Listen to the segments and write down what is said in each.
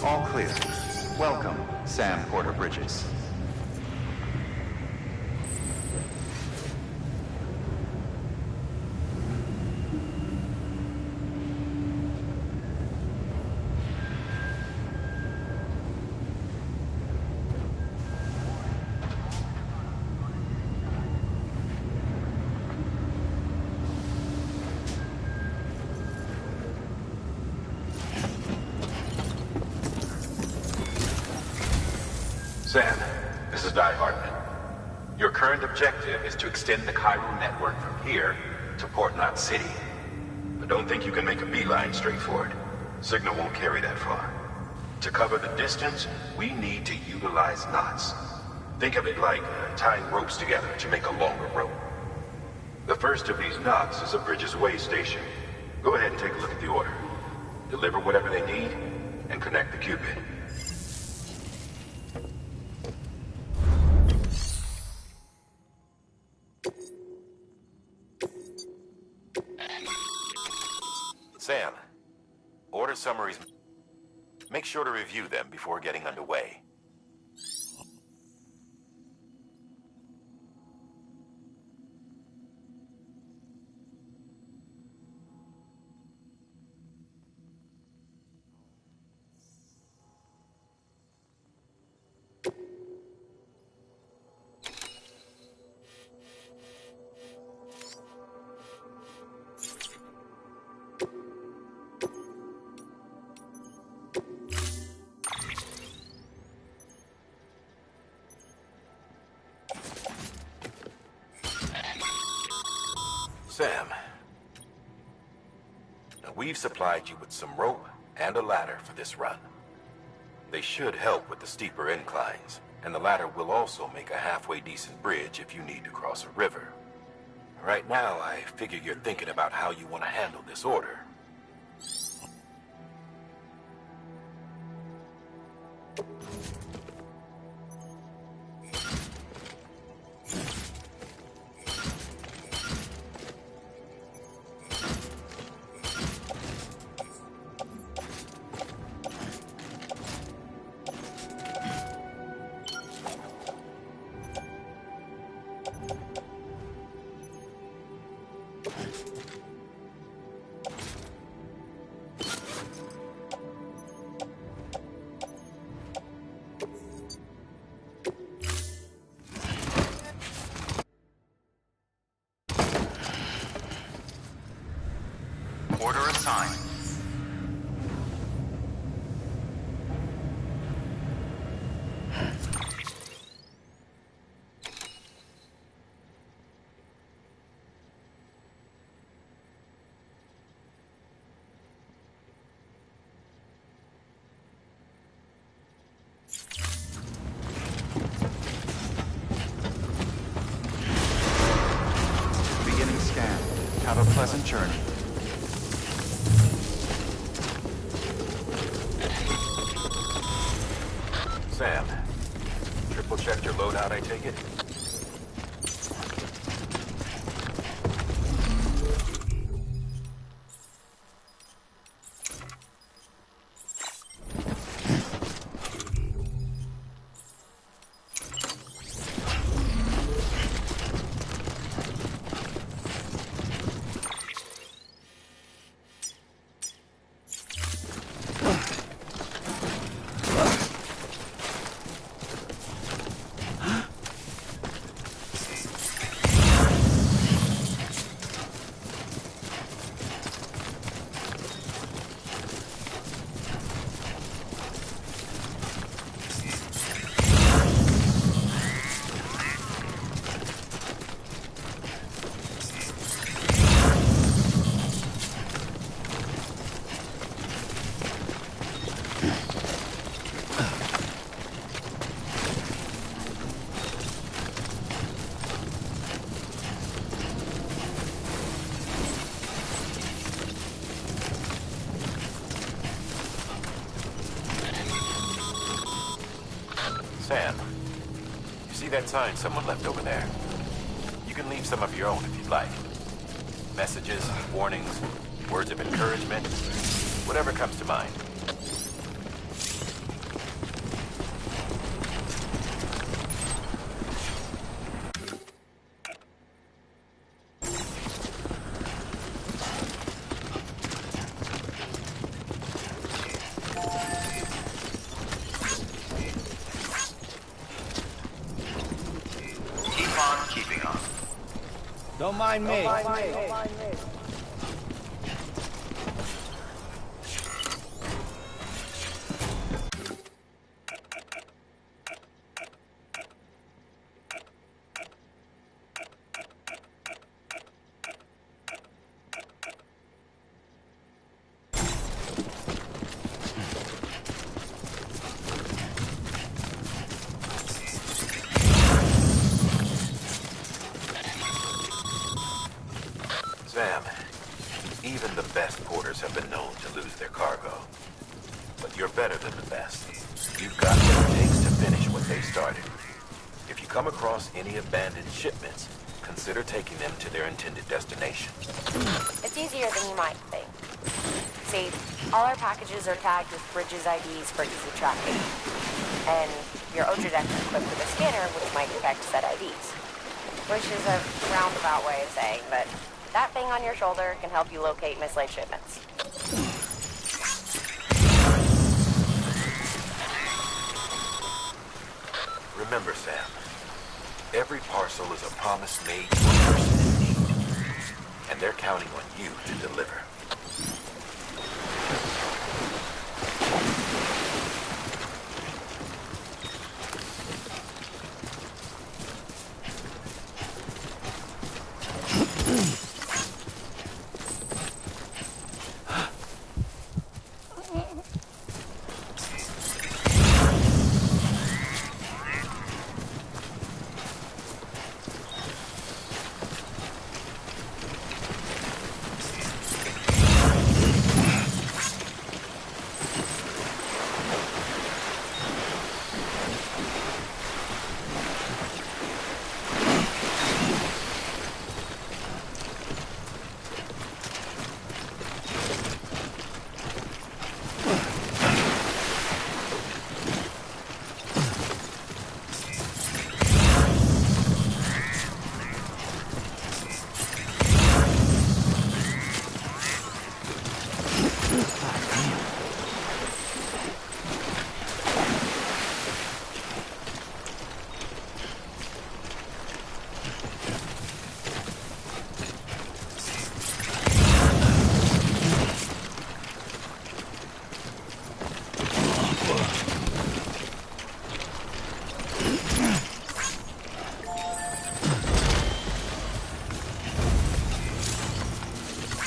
All clear. Welcome, Sam Porter Bridges. Sam, this is Di Hartman. Your current objective is to extend the chiral network from here to Port Knot City. But don't think you can make a beeline straight for it. Signal won't carry that far. To cover the distance, we need to utilize knots. Think of it like tying ropes together to make a longer rope. The first of these knots is a Bridges Way station. Go ahead and take a look at the order. Deliver whatever they need, and connect the Cupid. Sam, order summaries. Make sure to review them before getting underway. Sam, now we've supplied you with some rope and a ladder for this run. They should help with the steeper inclines, and the ladder will also make a halfway decent bridge if you need to cross a river. Right now, I figure you're thinking about how you want to handle this order. Order assigned. Beginning scan. Have a pleasant journey. Sam, triple checked your loadout, I take it? Sam, you see that sign someone left over there? You can leave some of your own if you'd like. Messages, warnings, words of encouragement, whatever comes to mind. Don't mind me. Sam, even the best porters have been known to lose their cargo. But you're better than the best. You've got what it takes to finish what they started. If you come across any abandoned shipments, consider taking them to their intended destination. It's easier than you might think. See, all our packages are tagged with Bridges IDs for easy tracking. And your Ultra Deck is equipped with a scanner which might detect said IDs. Which is a roundabout way of saying, but that thing on your shoulder can help you locate mislaid shipments. Remember, Sam, every parcel is a promise made to a person in need, and they're counting on you to deliver.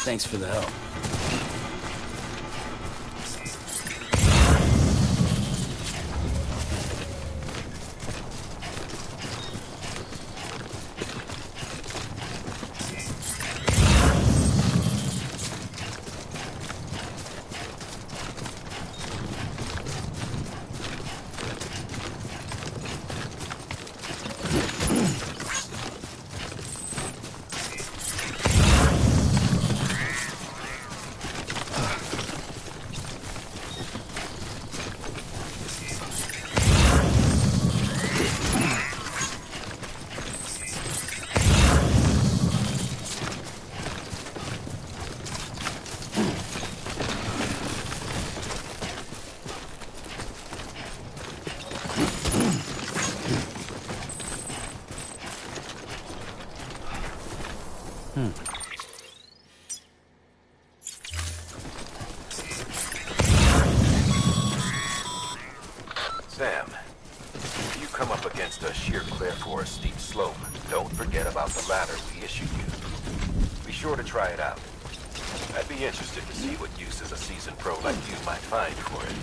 Thanks for the help. Sam, if you come up against a sheer cliff or a steep slope, don't forget about the ladder we issued you. Be sure to try it out. I'd be interested to see what uses a seasoned pro like you might find for it.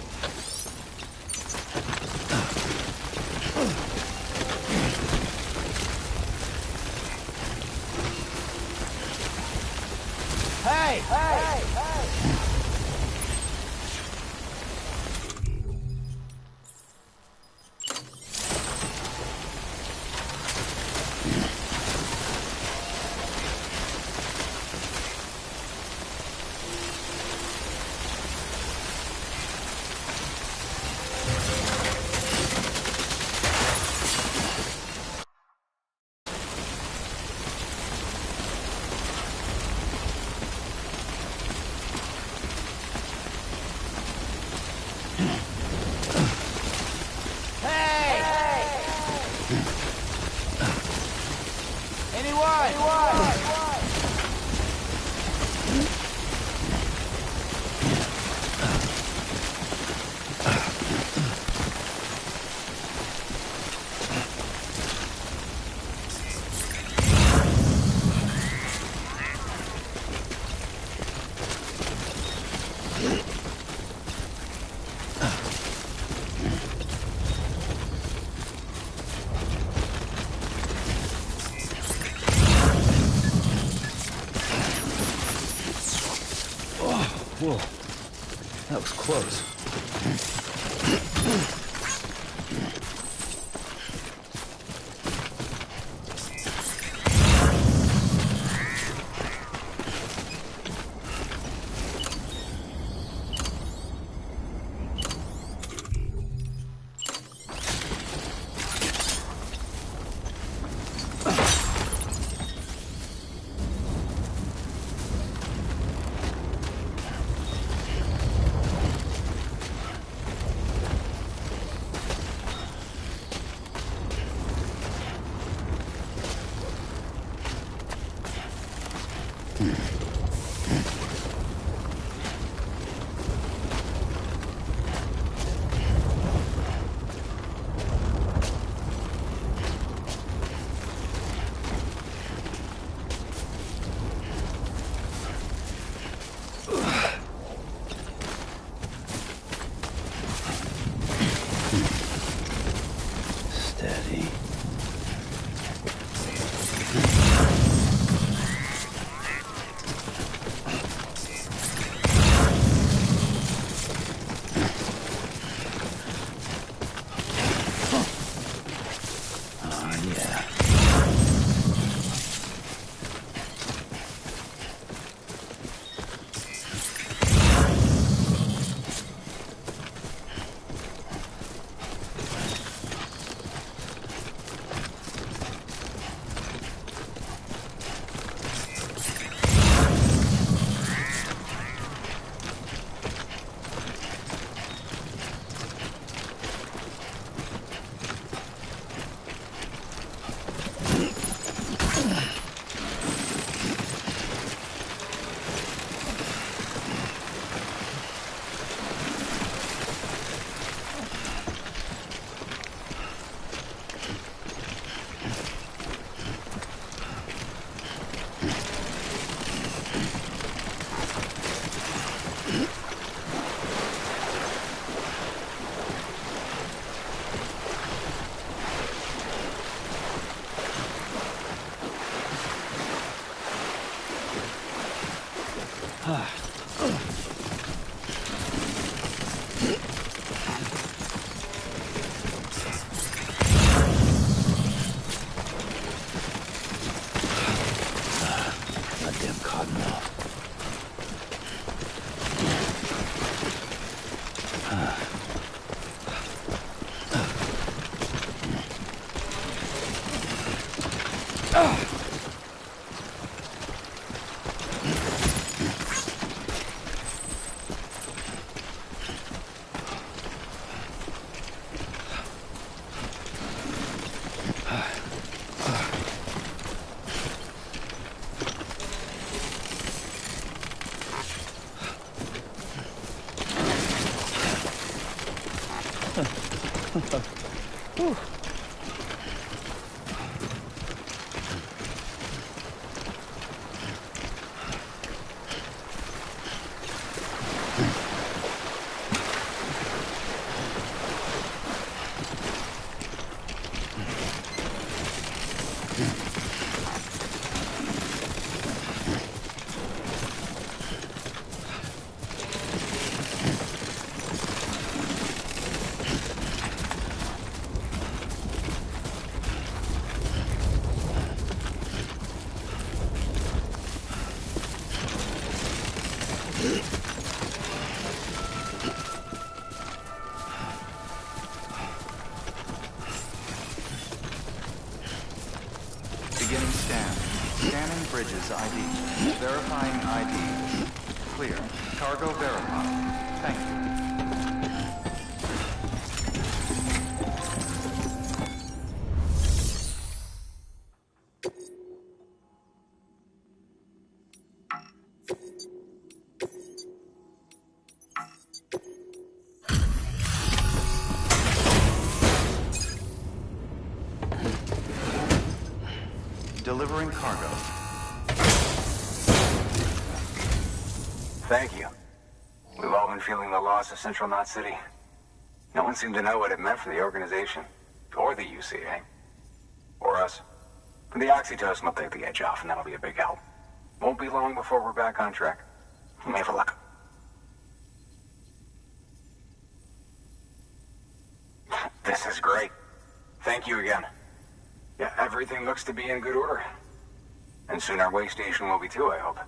Hey! Hey! Whoa, that was close. Steady. Yeah. Goddamn cottonmouth. Beginning scan. Scanning bridges ID. Verifying ID. Clear. Cargo verified. Thank you. delivering cargo. Thank you. We've all been feeling the loss of Central Knot City. No one seemed to know what it meant for the organization. Or the UCA. Or us. The oxytocin will take the edge off, and that'll be a big help. Won't be long before we're back on track. You may have luck. This is great. Thank you again. Yeah, everything looks to be in good order. And soon our way station will be too, I hope.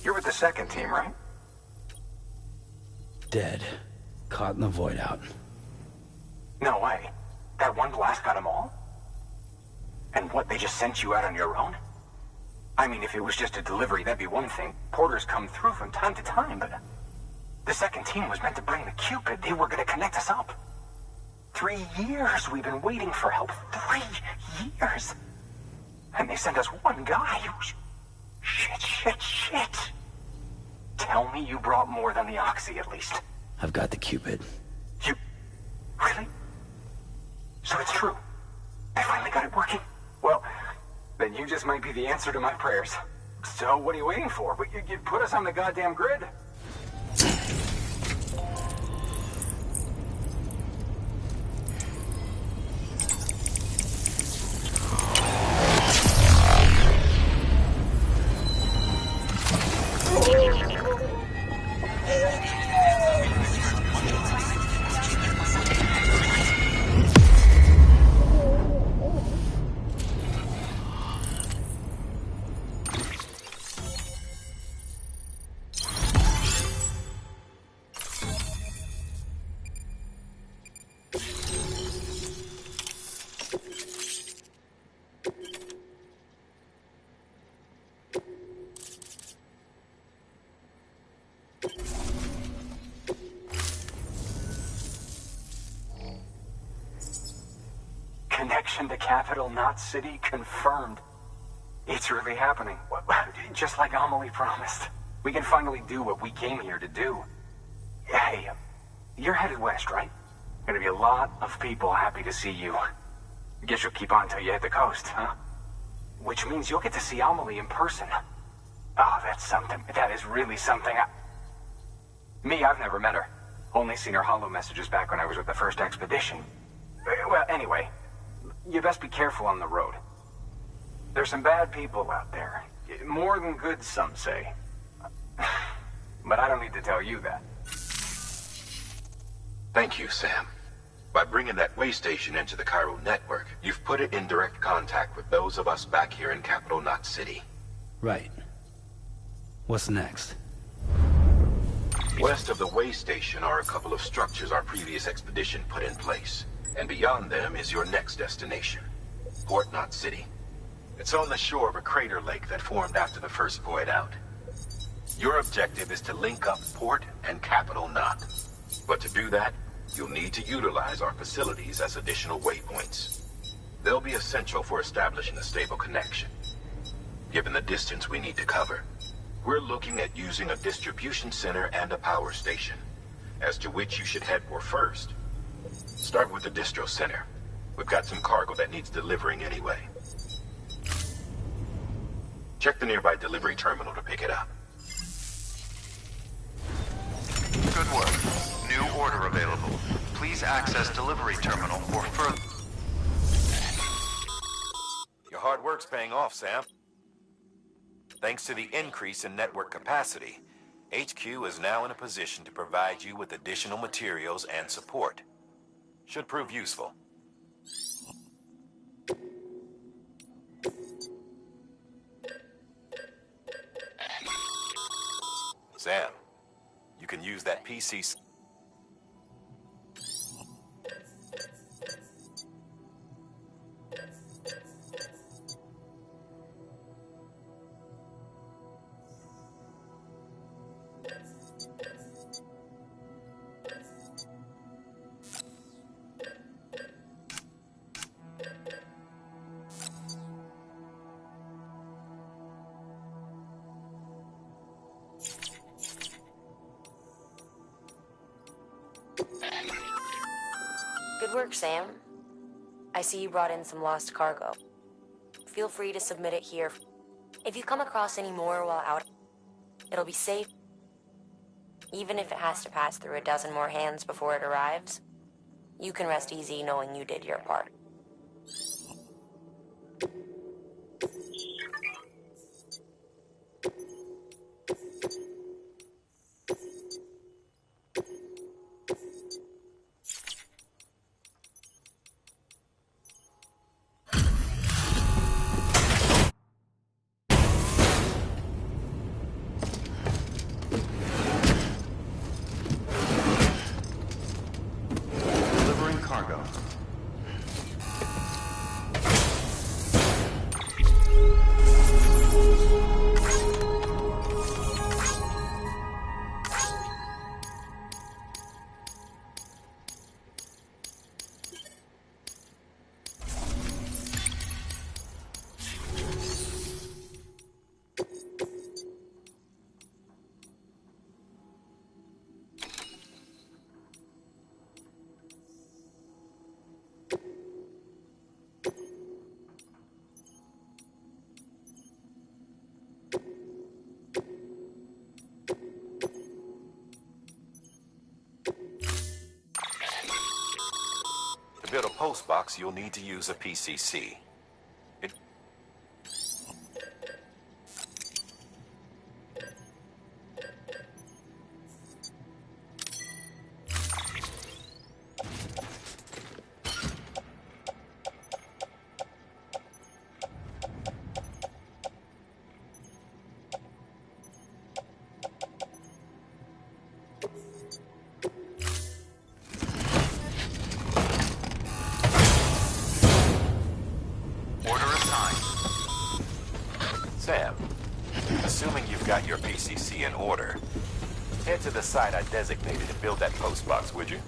You're with the second team, right? Dead. Caught in the void out. No way. That one blast got them all? And what, they just sent you out on your own? I mean, if it was just a delivery, that'd be one thing. Porters come through from time to time, but... The second team was meant to bring the Cupid. They were gonna connect us up. 3 years we've been waiting for help. 3 years! And they sent us one guy. Shit. Tell me you brought more than the Oxy, at least. I've got the Cupid. You... Really? So it's true. I finally got it working. Well, then you just might be the answer to my prayers. So what are you waiting for? You put us on the goddamn grid. Connection to Capital Knot City confirmed. It's really happening. Just like Amelie promised. We can finally do what we came here to do. Hey, you're headed west, right? Gonna be a lot of people happy to see you. Guess you'll keep on till you hit the coast, huh? Which means you'll get to see Amelie in person. Oh, that's something. That is really something. I've never met her. Only seen her holo messages back when I was with the first expedition. Well, anyway, you best be careful on the road. There's some bad people out there. More than good, some say. But I don't need to tell you that. Thank you, Sam. By bringing that way station into the Cairo network, you've put it in direct contact with those of us back here in Capital Knot City. Right. What's next? West of the way station are a couple of structures our previous expedition put in place. And beyond them is your next destination, Port Knot City. It's on the shore of a crater lake that formed after the first void out. Your objective is to link up Port and Capital Knot. But to do that, you'll need to utilize our facilities as additional waypoints. They'll be essential for establishing a stable connection. Given the distance we need to cover, we're looking at using a distribution center and a power station, as to which you should head for first. Start with the distro center. We've got some cargo that needs delivering anyway. Check the nearby delivery terminal to pick it up. Good work. New order available. Please access delivery terminal for further... Your hard work's paying off, Sam. Thanks to the increase in network capacity, HQ is now in a position to provide you with additional materials and support. Should prove useful. Sam, you can use that PC... Good work, Sam. I see you brought in some lost cargo. Feel free to submit it here. If you come across any more while out, it'll be safe. Even if it has to pass through a dozen more hands before it arrives, you can rest easy knowing you did your part. Delivering cargo. To build a post box, you'll need to use a PCC. It Order assigned. Sam, assuming you've got your PCC in order, head to the site I designated to build that post box, would you?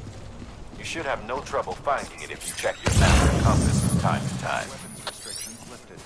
You should have no trouble finding it if you check your map and compass from time to time. Weapons restrictions lifted.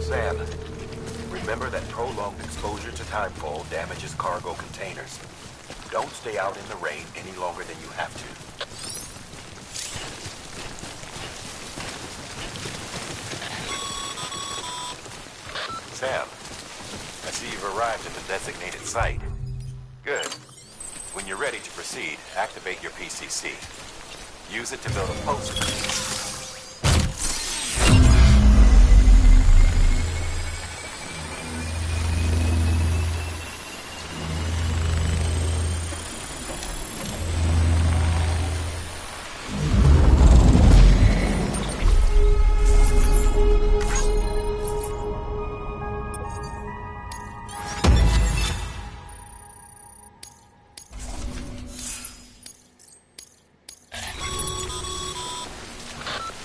Sam, remember that prolonged exposure to timefall damages cargo containers. Don't stay out in the rain any longer than you have to. Sam, I see you've arrived at the designated site. Good. When you're ready to proceed, activate your PCC. Use it to build a post.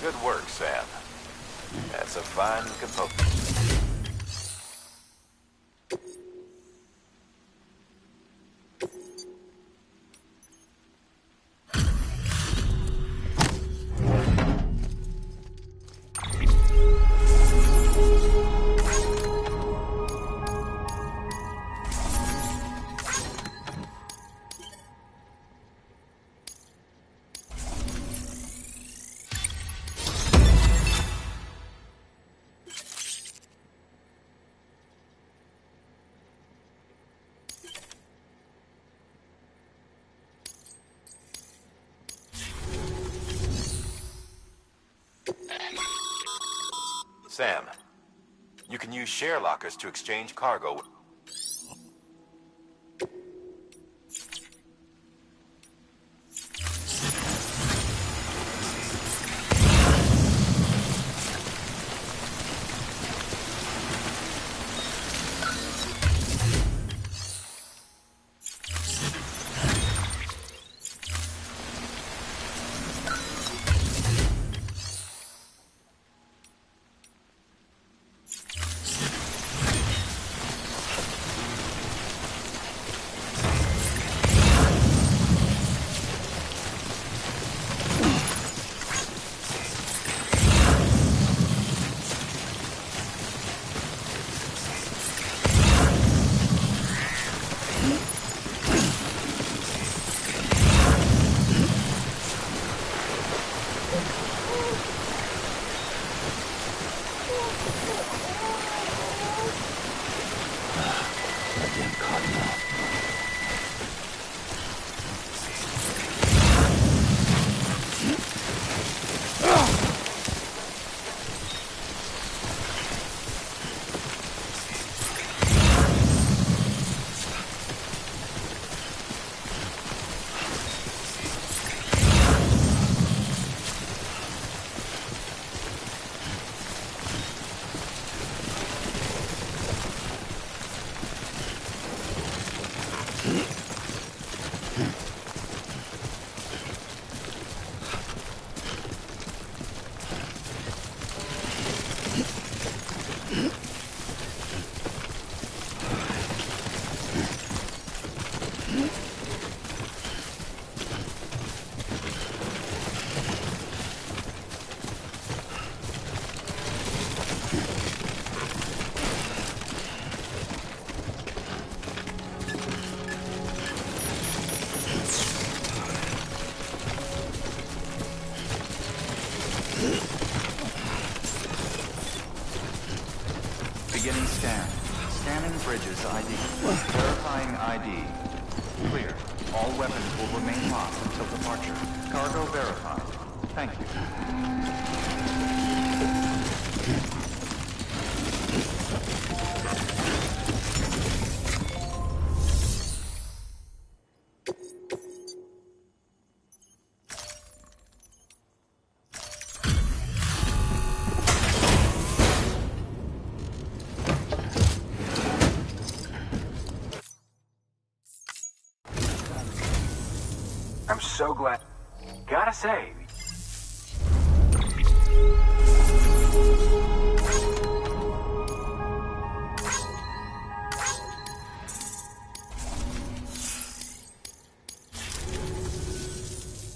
Good work, Sam. That's a fine component. Sam, you can use share lockers to exchange cargo. Goddamn Cardinal. Beginning scan. Scanning bridges ID. Verifying ID. Clear. All weapons will remain locked until departure. Cargo verified. Thank you. I'm so glad. Gotta say.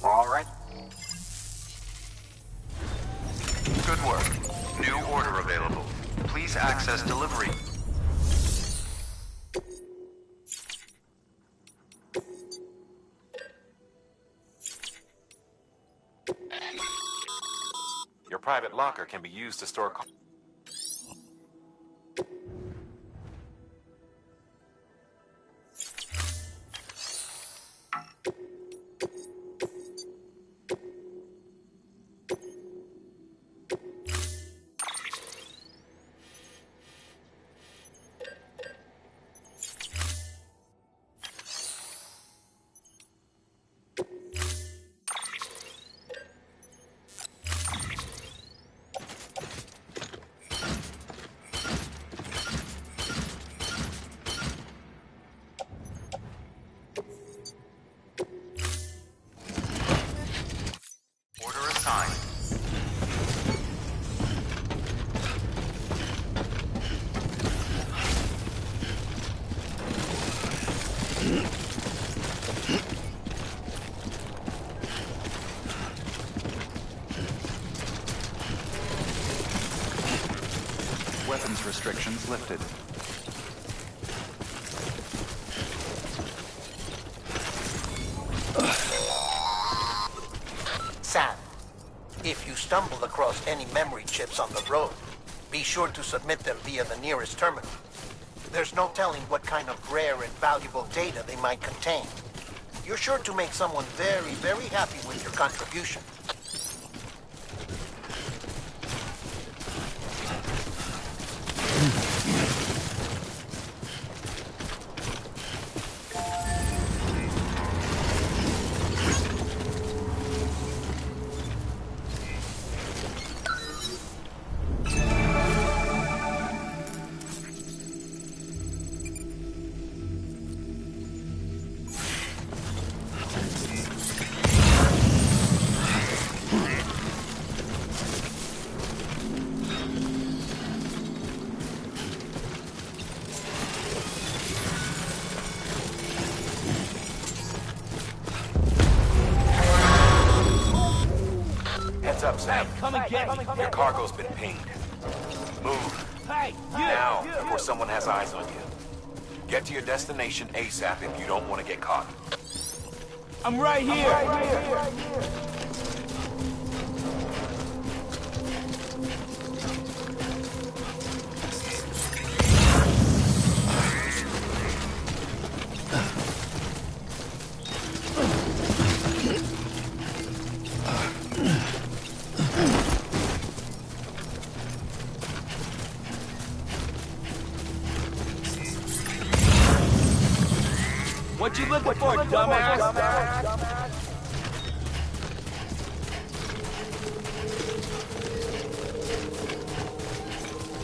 All right. Good work. New order available. Please access delivery. Your private locker can be used to store... Order assigned. Weapons restrictions lifted. Sam, if you stumble across any memory chips on the road, be sure to submit them via the nearest terminal. There's no telling what kind of rare and valuable data they might contain. You're sure to make someone very, very happy with your contribution. Heads up, Sam. Come and get me. Your cargo's been pinged. Move. Hey, Now, before someone has eyes on you. Get to your destination ASAP if you don't want to get caught. I'm right here. What you looking for, dumbass?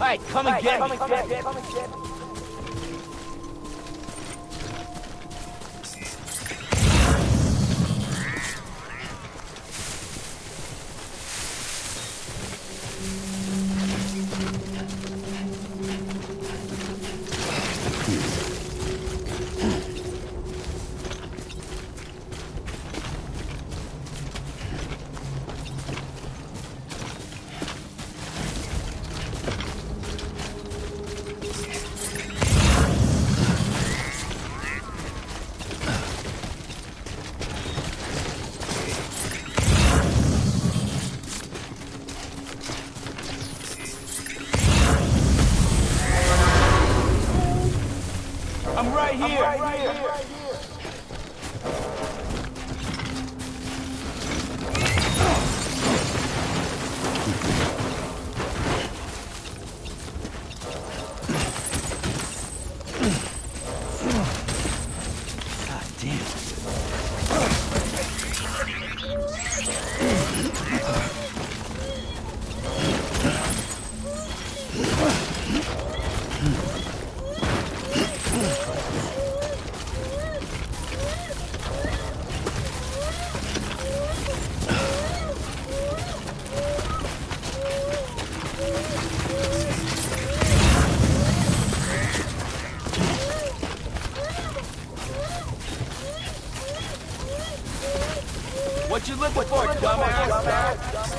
Hey, come and get me. I'm right here. God damn. What you looking for, dumbass?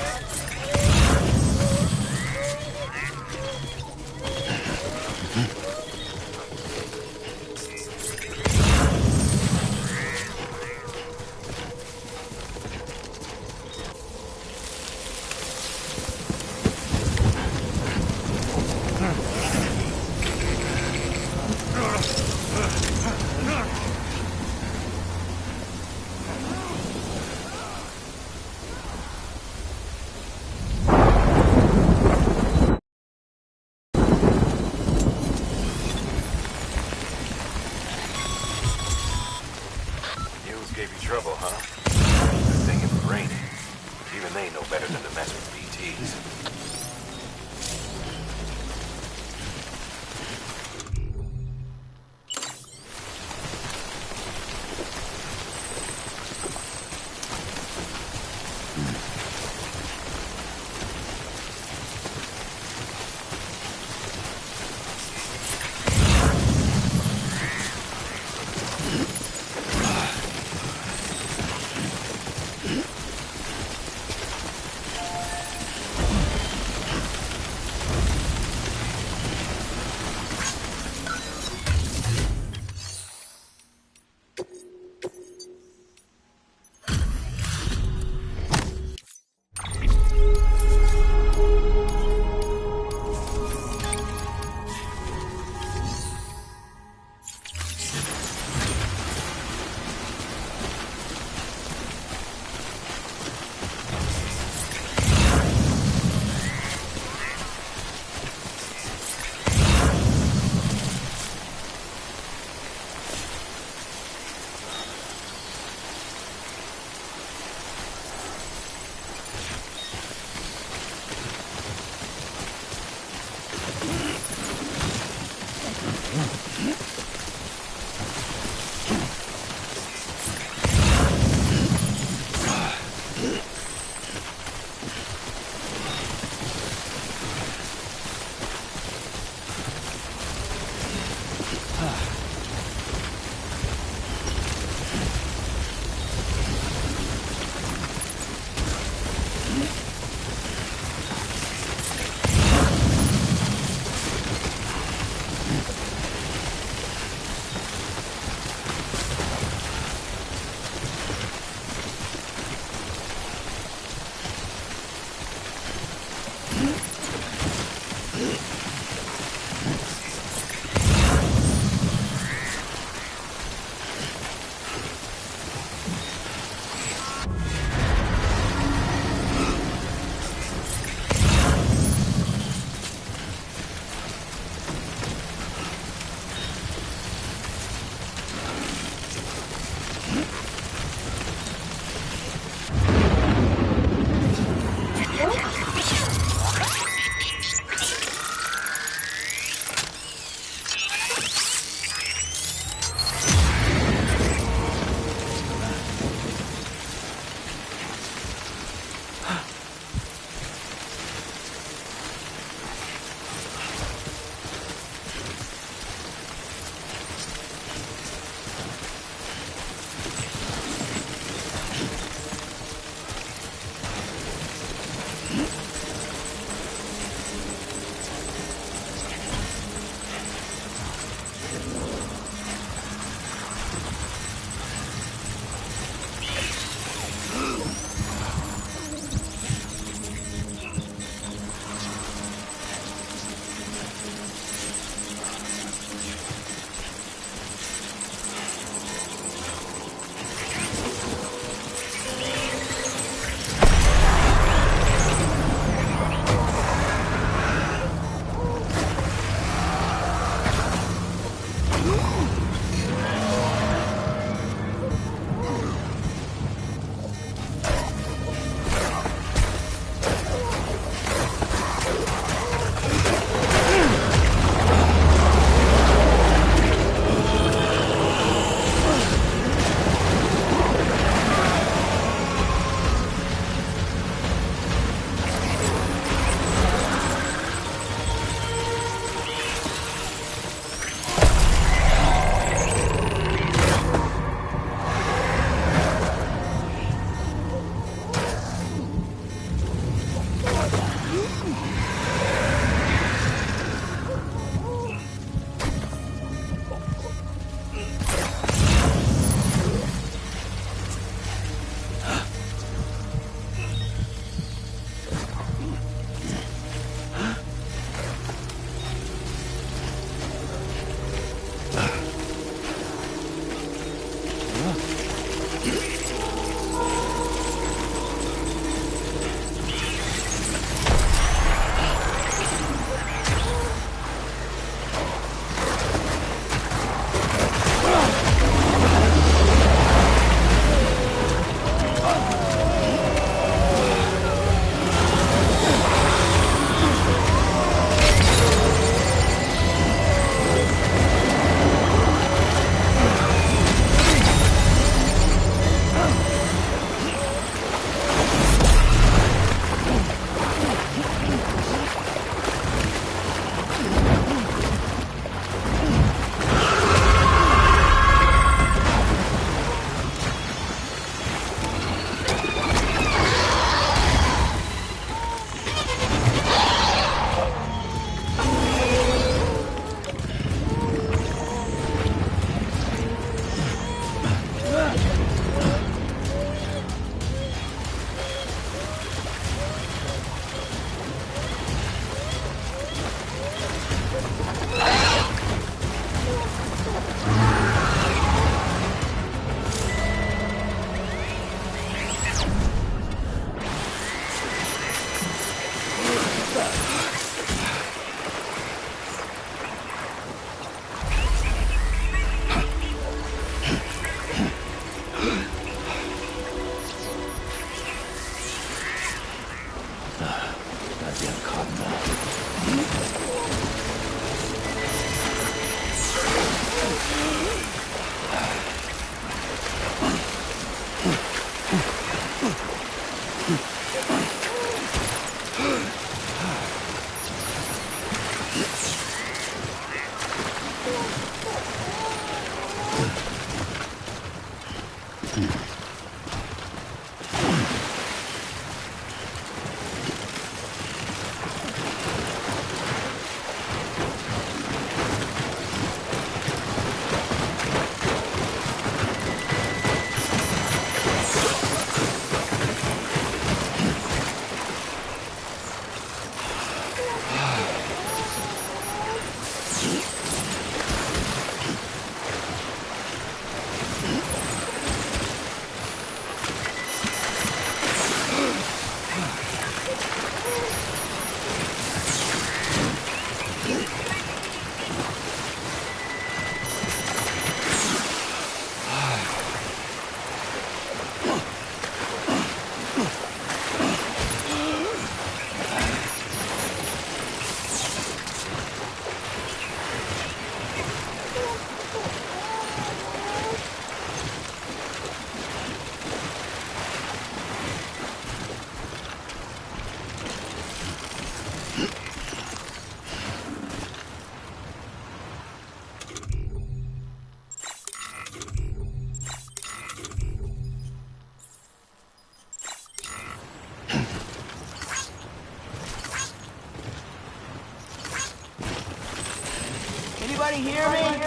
Anybody hear me?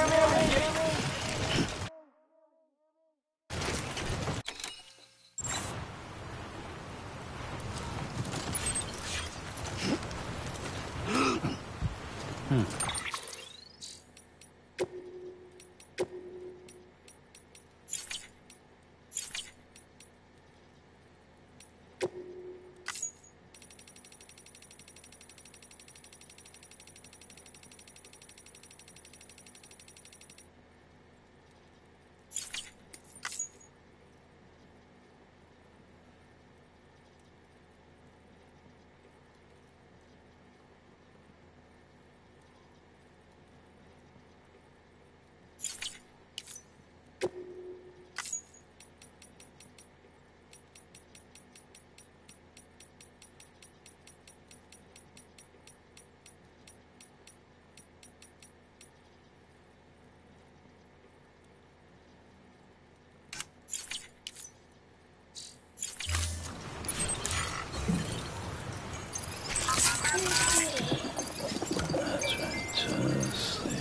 That's right. Just sleep.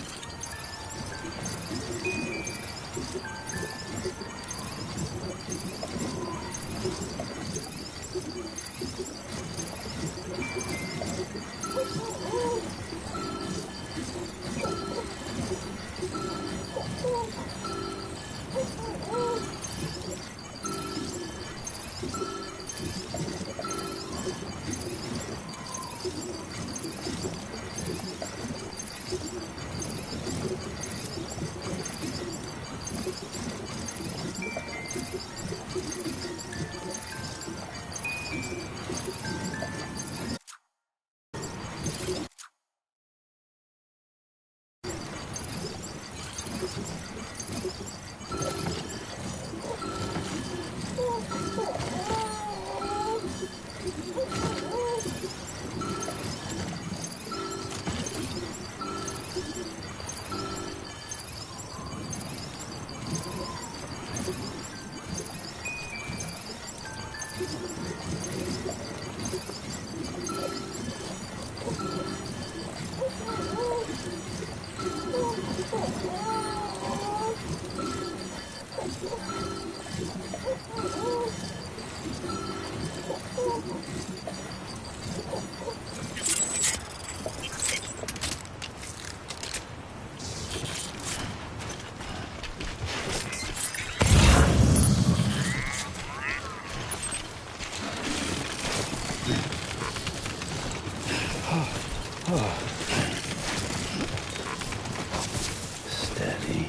Steady.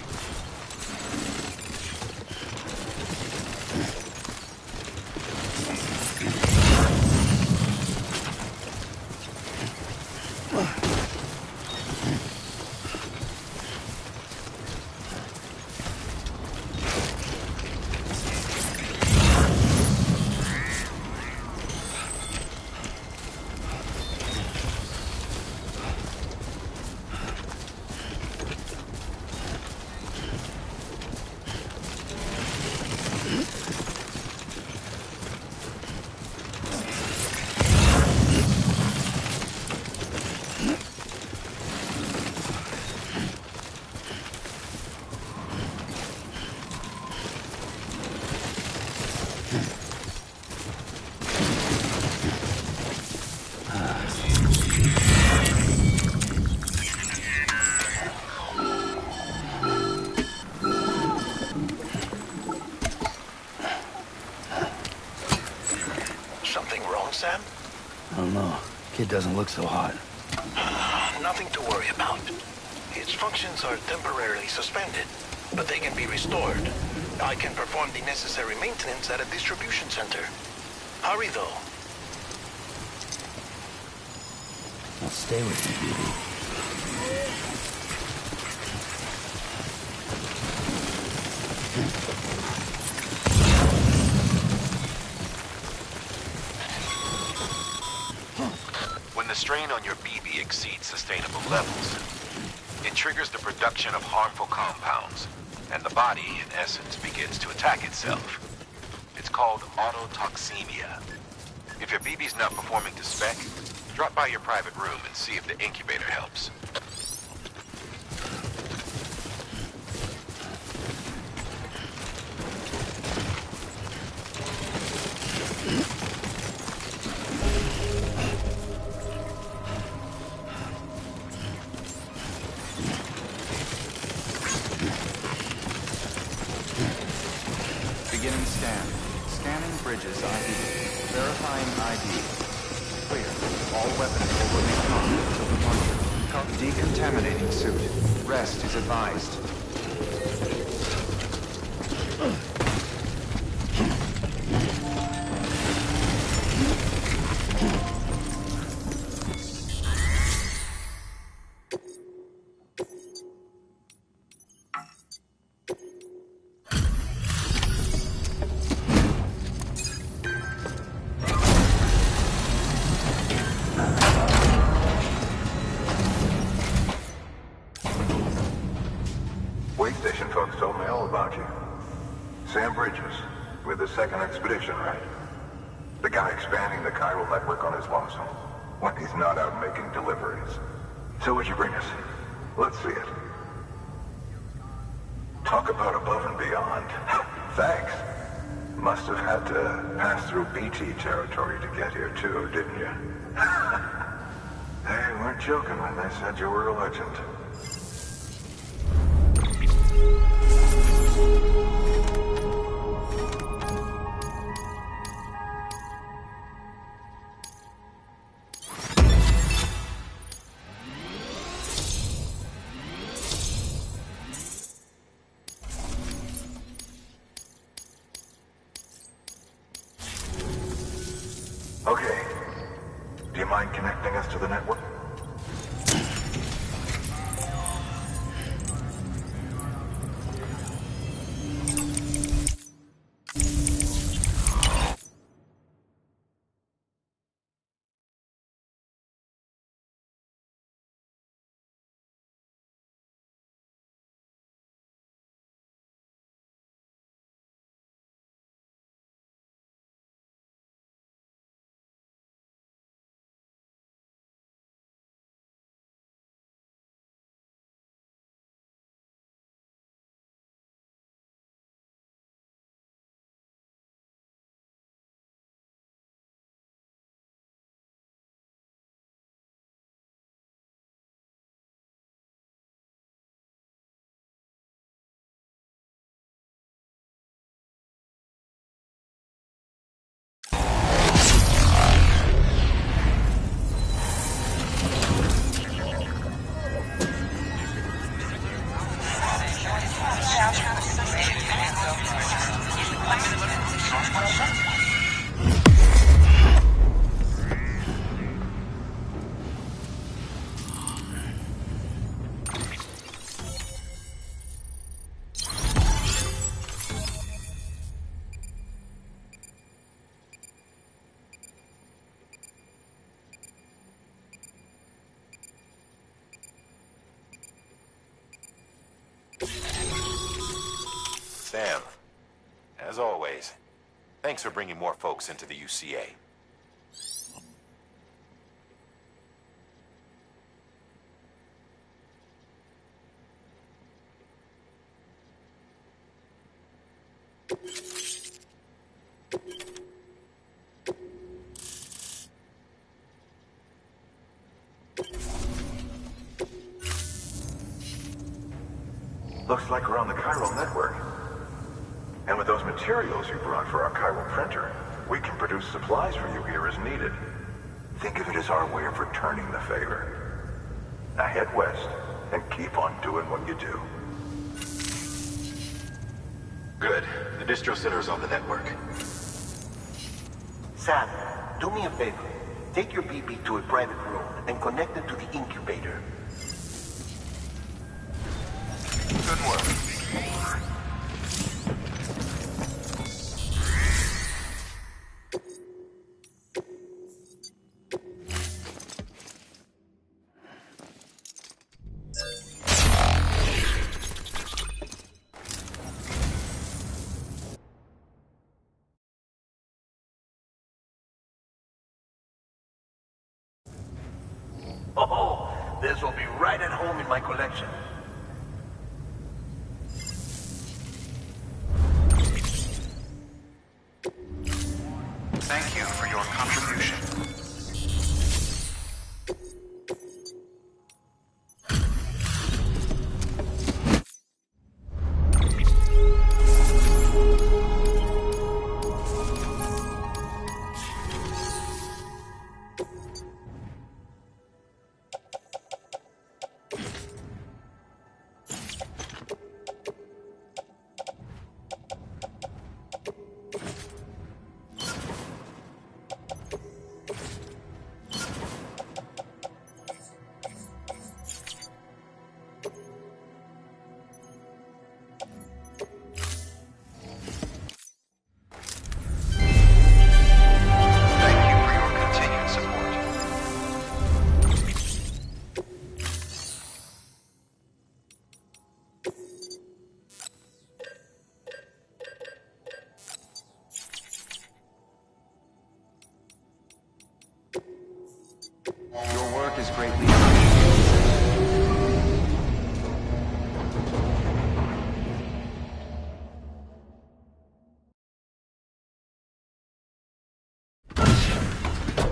Something wrong, Sam? I don't know. Kid doesn't look so hot. Nothing to worry about. Its functions are temporarily suspended, but they can be restored. I can perform the necessary maintenance at a distribution center. Hurry, though. I'll stay with you, BB. When the strain on your BB exceeds sustainable levels, it triggers the production of harmful compounds, and the body, in essence, begins to attack itself. It's called autotoxemia. If your BB's not performing to spec, drop by your private room and see if the incubator helps. bridges ID. Verifying ID. Clear. All weapons will remain locked until departure. Decontaminating suit. Rest is advised. Way station folks told me all about you. Sam Bridges, with the second expedition, right? The guy expanding the chiral network on his lonesome. When he's not out making deliveries. So what'd you bring us? Let's see it. Talk about above and beyond. Thanks. Must have had to pass through BT territory to get here too, didn't you? They weren't joking when they said you were a legend. Okay. Do you mind connecting us to the network? Sam, as always, thanks for bringing more folks into the UCA. Looks like we're on the chiral network. And with those materials you brought for our chiral printer, we can produce supplies for you here as needed. Think of it as our way of returning the favor. Now head west and keep on doing what you do. Good. The distro center is on the network. Sam, do me a favor. Take your BB to a private room and connect it to the incubator. Good work. Oh, this will be right at home in my collection. Thank you for your contribution.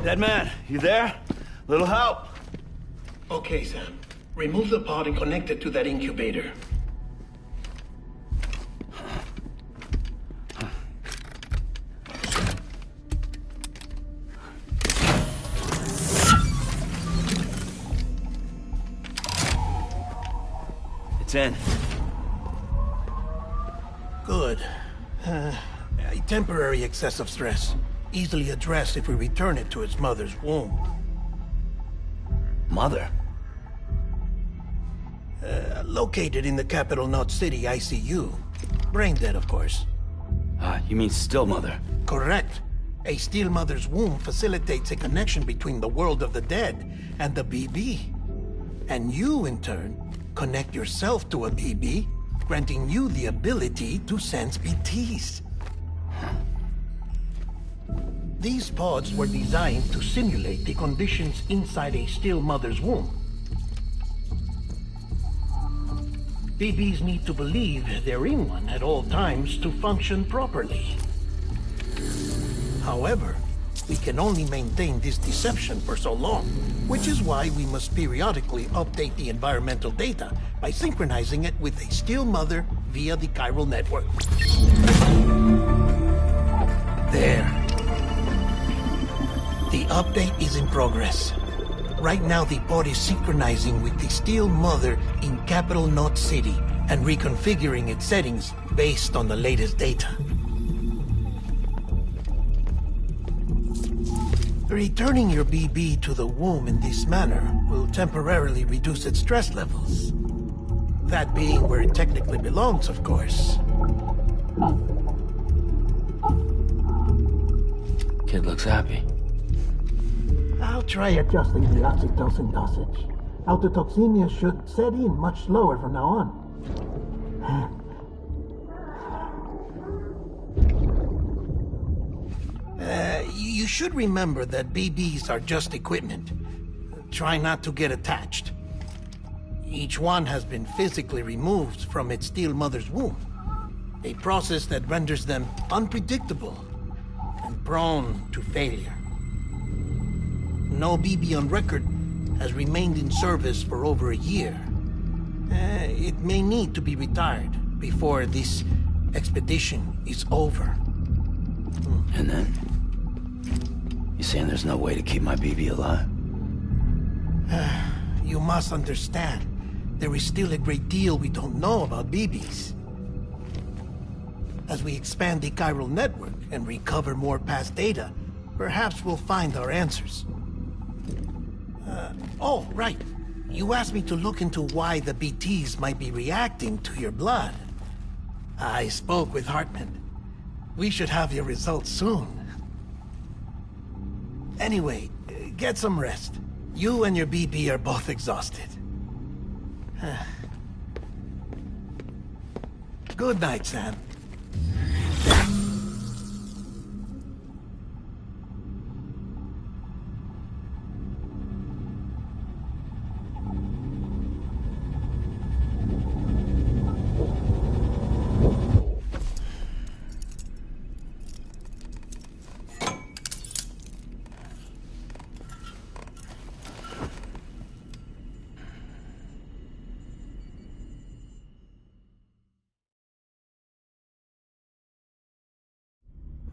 Dead man, you there? Little help? Okay, Sam. Remove the pod and connect it to that incubator. It's in. Good. A temporary excessive stress. Easily addressed if we return it to its mother's womb. Mother? Located in the capital Knot City ICU. Brain dead, of course. You mean still mother? Correct. A steel mother's womb facilitates a connection between the world of the dead and the BB. And you, in turn, connect yourself to a BB, granting you the ability to sense BTs. These pods were designed to simulate the conditions inside a still mother's womb. BBs need to believe they're in one at all times to function properly. However, we can only maintain this deception for so long, which is why we must periodically update the environmental data by synchronizing it with a still mother via the chiral network. There. The update is in progress. Right now, the pod is synchronizing with the steel mother in capital Knot City and reconfiguring its settings based on the latest data. Returning your BB to the womb in this manner will temporarily reduce its stress levels. That being where it technically belongs, of course. Kid looks happy. I'll try adjusting the oxytocin dosage. Autotoxemia should set in much slower from now on. You should remember that BBs are just equipment. Try not to get attached. Each one has been physically removed from its steel mother's womb. A process that renders them unpredictable and prone to failure. No BB on record has remained in service for over a year. It may need to be retired before this expedition is over. And then? You saying there's no way to keep my BB alive? You must understand, there is still a great deal we don't know about BBs. As we expand the chiral network and recover more past data, perhaps we'll find our answers. Oh, right. You asked me to look into why the BTs might be reacting to your blood. I spoke with Hartman. We should have your results soon. Anyway, get some rest. You and your BB are both exhausted. Good night, Sam.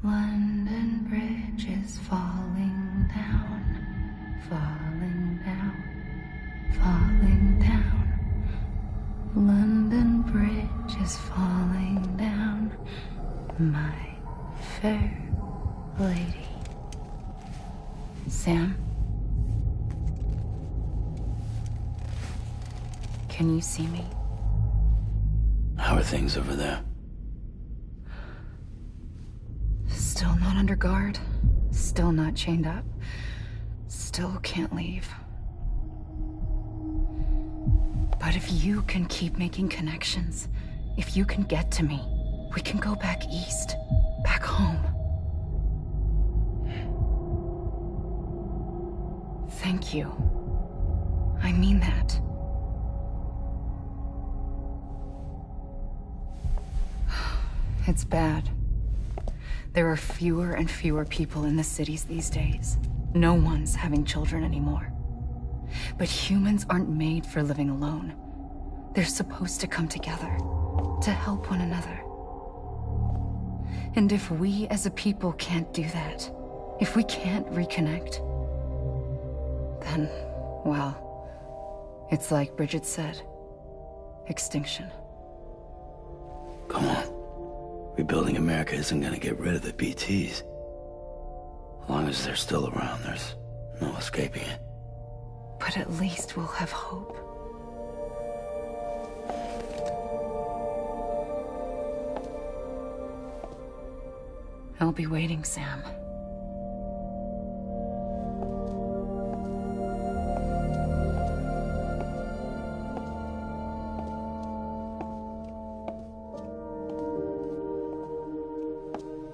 London Bridge is falling down, falling down, falling down. London Bridge is falling down, my fair lady. Sam? Can you see me? How are things over there? Still not under guard. Still not chained up. Still can't leave. But if you can keep making connections, if you can get to me, we can go back east. Back home. Thank you. I mean that. It's bad. There are fewer and fewer people in the cities these days. No one's having children anymore. But humans aren't made for living alone. They're supposed to come together, to help one another. And if we as a people can't do that, if we can't reconnect, then, well, it's like Bridget said, extinction. Come on. Rebuilding America isn't gonna get rid of the BTs. As long as they're still around, there's no escaping it. But at least we'll have hope. I'll be waiting, Sam.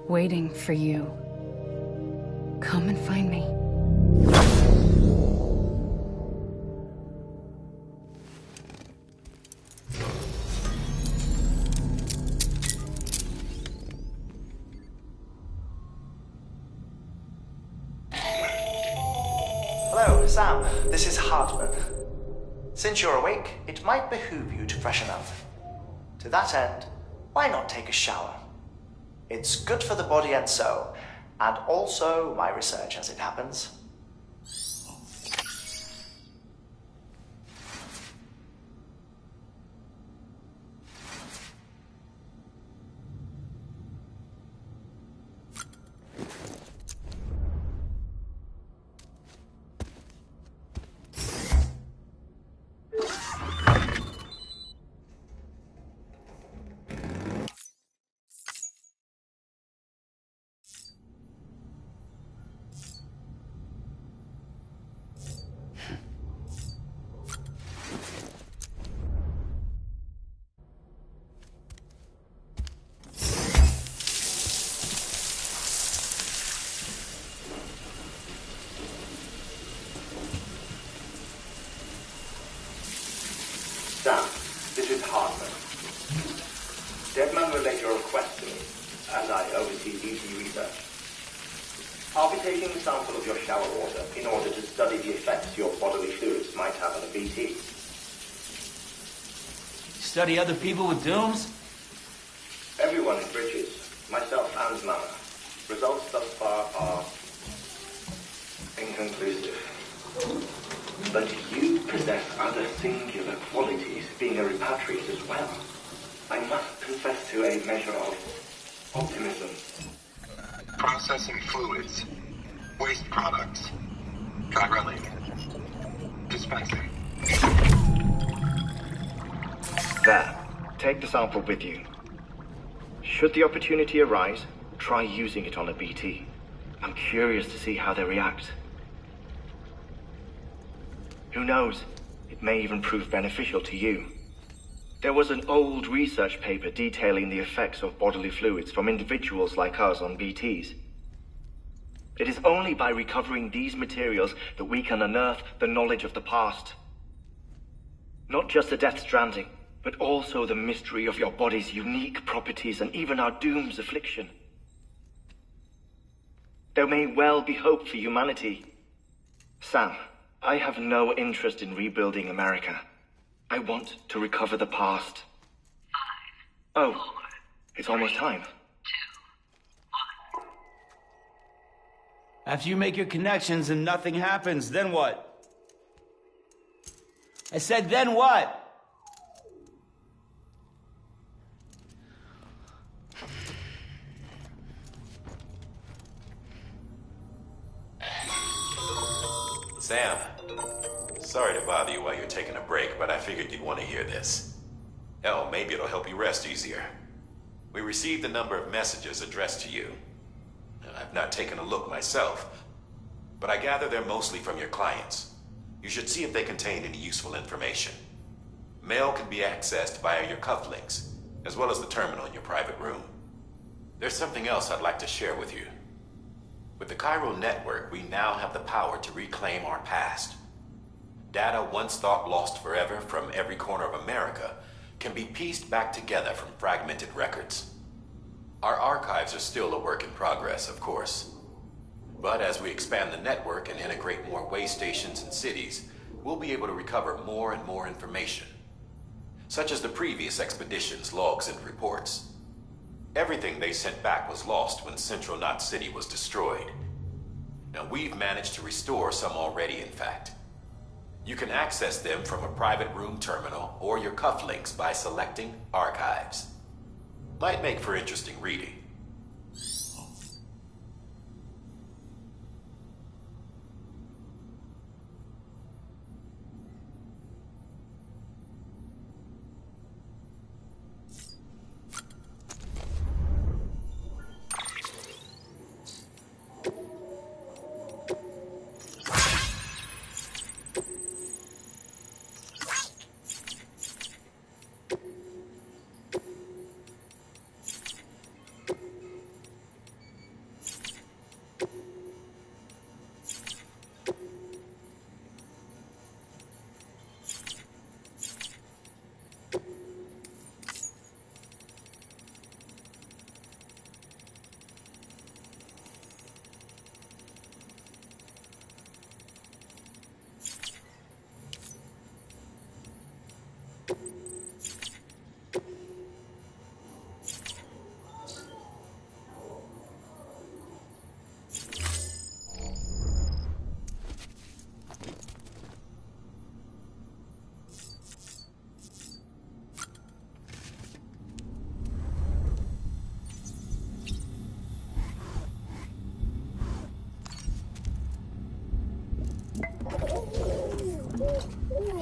Waiting for you. Come and find me. Hello, Sam. This is Hartman. Since you're awake, it might behoove you to freshen up. To that end, why not take a shower? It's good for the body and soul, and also my research as it happens. Sam, this is Hartman. Deadman relayed your request to me, as I oversee BT research. I'll be taking a sample of your shower water in order to study the effects your bodily fluids might have on a BT. Study other people with dooms? Everyone in Bridges, myself and Mama. Results thus far are inconclusive. But you possess other singular qualities, being a repatriate as well. I must confess to a measure of optimism. Processing fluids. Waste products. Drilling. Dispensing. There. Take the sample with you. Should the opportunity arise, try using it on a BT. I'm curious to see how they react. Who knows? It may even prove beneficial to you. There was an old research paper detailing the effects of bodily fluids from individuals like us on BTs. It is only by recovering these materials that we can unearth the knowledge of the past. Not just the death stranding, but also the mystery of your body's unique properties and even our doom's affliction. There may well be hope for humanity. Sam, I have no interest in rebuilding America. I want to recover the past. 5, 4, it's almost time. 2, 1. After you make your connections and nothing happens, then what? I said, then what? Sam, sorry to bother you while you're taking a break, but I figured you'd want to hear this. Hell, maybe it'll help you rest easier. We received a number of messages addressed to you. I've not taken a look myself, but I gather they're mostly from your clients. You should see if they contain any useful information. Mail can be accessed via your cufflinks, as well as the terminal in your private room. There's something else I'd like to share with you. With the Chiral Network, we now have the power to reclaim our past. Data once thought lost forever from every corner of America can be pieced back together from fragmented records. Our archives are still a work in progress, of course. But as we expand the network and integrate more way stations and cities, we'll be able to recover more and more information. Such as the previous expedition's logs and reports. Everything they sent back was lost when Central Knot City was destroyed. Now we've managed to restore some already, in fact. You can access them from a private room terminal or your cufflinks by selecting Archives. Might make for interesting reading.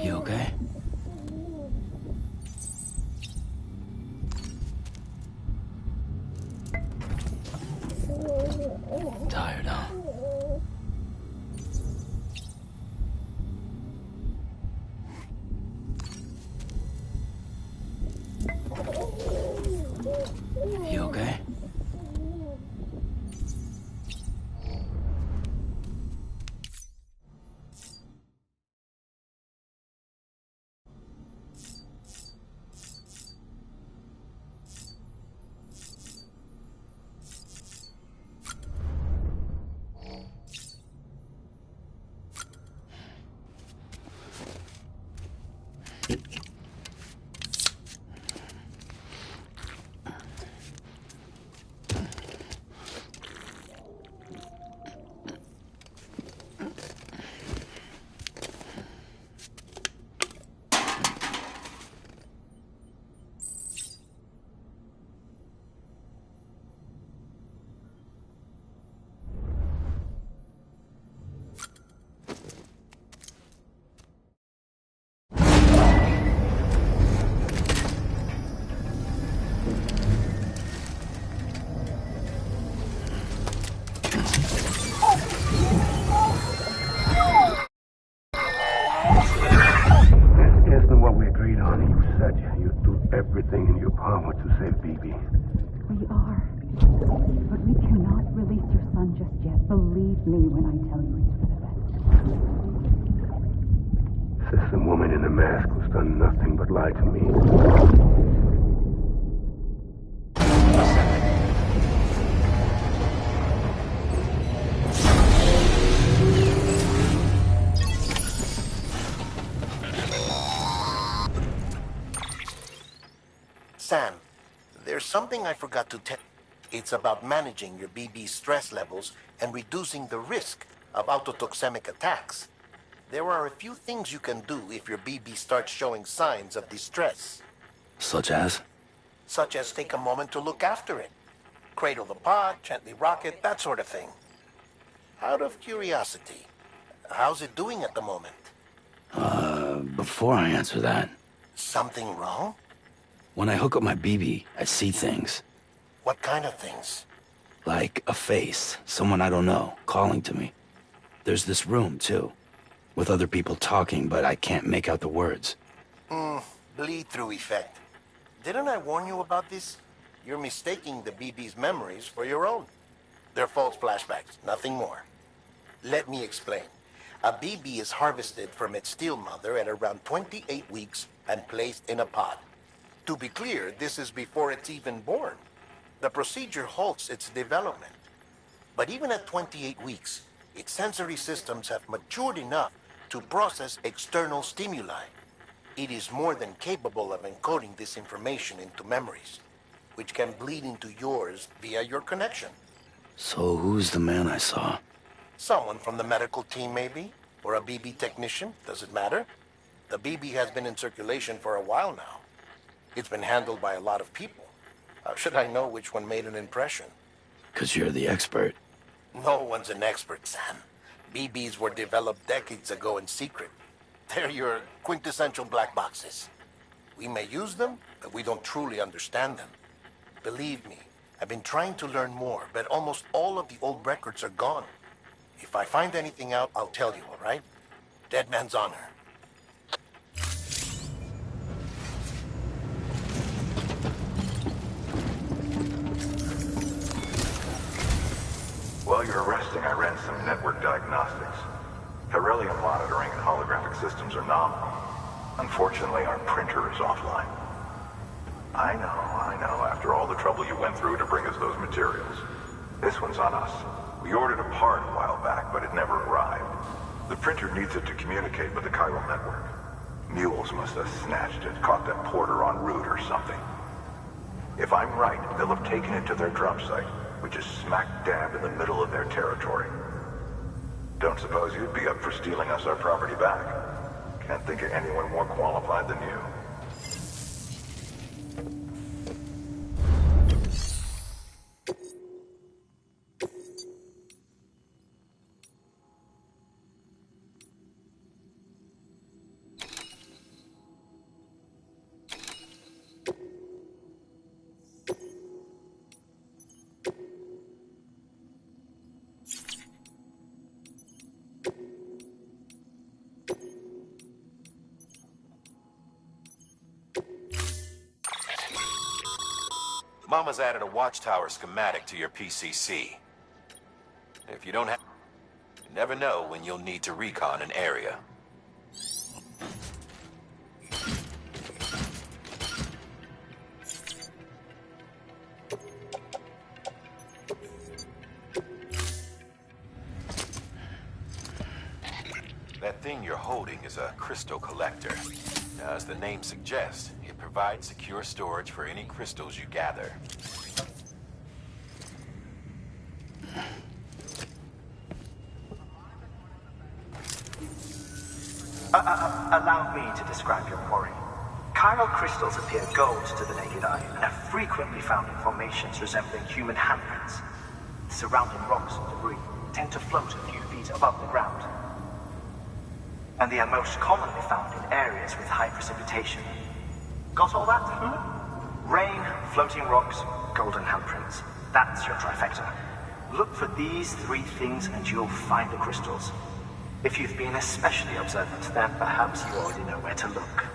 You okay? Tired, huh? You okay? Everything in your power to save BB. We are. But we cannot release your son just yet. Believe me when I tell you it's for the best. Says the woman in the mask who's done nothing but lie to me. Sam, there's something I forgot to tell. It's about managing your BB stress levels and reducing the risk of autotoxemic attacks. There are a few things you can do if your BB starts showing signs of distress. Such as? Such as take a moment to look after it. Cradle the pod, gently rock it, that sort of thing. Out of curiosity, how's it doing at the moment? Before I answer that... Something wrong? When I hook up my BB, I see things. What kind of things? Like a face, someone I don't know, calling to me. There's this room, too, with other people talking, but I can't make out the words. Bleed-through effect. Didn't I warn you about this? You're mistaking the BB's memories for your own. They're false flashbacks, nothing more. Let me explain. A BB is harvested from its steel mother at around 28 weeks and placed in a pod. To be clear, this is before it's even born. The procedure halts its development. But even at 28 weeks, its sensory systems have matured enough to process external stimuli. It is more than capable of encoding this information into memories, which can bleed into yours via your connection. So who's the man I saw? Someone from the medical team, maybe? Or a BB technician? Does it matter? The BB has been in circulation for a while now. It's been handled by a lot of people. How should I know which one made an impression? 'Cause you're the expert. No one's an expert, Sam. BBs were developed decades ago in secret. They're your quintessential black boxes. We may use them, but we don't truly understand them. Believe me, I've been trying to learn more, but almost all of the old records are gone. If I find anything out, I'll tell you, all right? Dead man's honor. While you're resting, I ran some network diagnostics. Beryllium monitoring and holographic systems are nominal. Unfortunately, our printer is offline. I know, after all the trouble you went through to bring us those materials. This one's on us. We ordered a part a while back, but it never arrived. The printer needs it to communicate with the chiral network. Mules must have snatched it, caught that porter en route or something. If I'm right, they'll have taken it to their drop site, which is smack dab in the middle of their territory. Don't suppose you'd be up for stealing us our property back? Can't think of anyone more qualified than you. Mama's added a watchtower schematic to your PCC. If you don't have... You never know when you'll need to recon an area. That thing you're holding is a crystal collector. Now, as the name suggests, it provides secure storage for any crystals you gather. Allow me to describe your quarry. Chiral crystals appear gold to the naked eye and are frequently found in formations resembling human handprints. Surrounding rocks and debris tend to float a few feet above the ground. And they are most commonly found in areas with high precipitation. Got all that? Rain, floating rocks, golden handprints. That's your trifecta. Look for these three things and you'll find the crystals. If you've been especially observant, then perhaps you already know where to look.